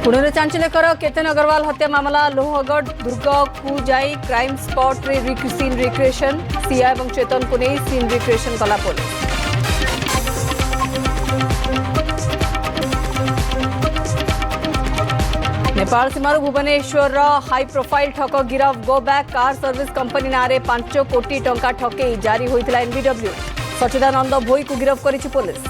पुणे चांचल्यकर केतन अग्रवाल हत्या मामला लोहगढ़ दुर्ग को जाई क्राइम स्पॉट रे सीन रिक्रिएशन सिया और चेतन को नहीं सीन रिक्रिएशन कला पुलिस। नेपाल सीमार भुवनेश्वर हाई प्रोफाइल ठक गिरफ go back car service company नारे 5 कोटी टंका ठकई जारी होता एनबीडब्ल्यू सचिदानंद भोई को गिरफ करिछि पुलिस।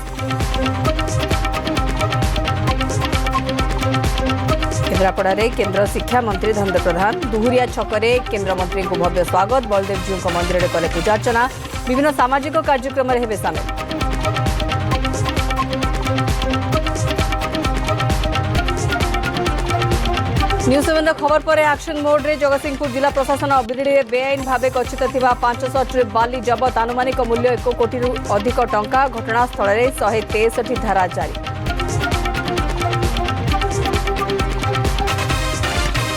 केन्द्रापड़ा केन्द्र शिक्षा मंत्री धर्मेन्द्र प्रधान दुहुरिया छकरे केन्द्र मंत्री को भव्य स्वागत बलदेव जीव मंदिर में कले पूजार्चना विभिन्न सामाजिक कार्यक्रम हेबे सामिल। न्यूज 7 खबर पर एक्शन मोड रे जगतसिंहपुर जिला प्रशासन अबिरड़ी बेआईन भाव कथित 500 ट्रिप बाली जबत आनुमानिक मूल्य 1 कोटी अधिक टंका घटनास्थल में 163 धारा जारी।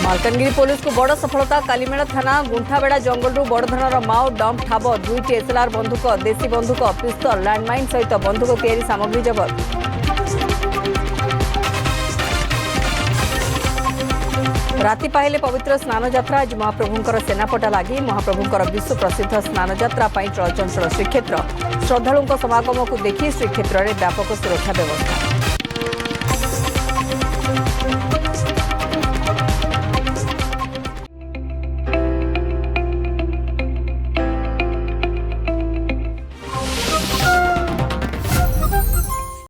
मालकानगिरी पुलिस को बड़ सफलता कालीमेड़ थाना गुंठाबेड़ा जंगल बड़ धरर माओ डंप ठाब 2टी एसएलआर बंधुक देशी बंधुक पिस्तल लैंडमाइन सहित बंधुक तैयारी सामग्री जबत। राति पाइले पवित्र स्नान यात्रा आज महाप्रभुंकर सेनापटा लगी महाप्रभुंकर विश्व प्रसिद्ध स्नान यात्रा चलचंचल श्रीक्षेत्र श्रद्धालुओं समागम को देखि श्रीक्षेत्र में व्यापक सुरक्षा व्यवस्था।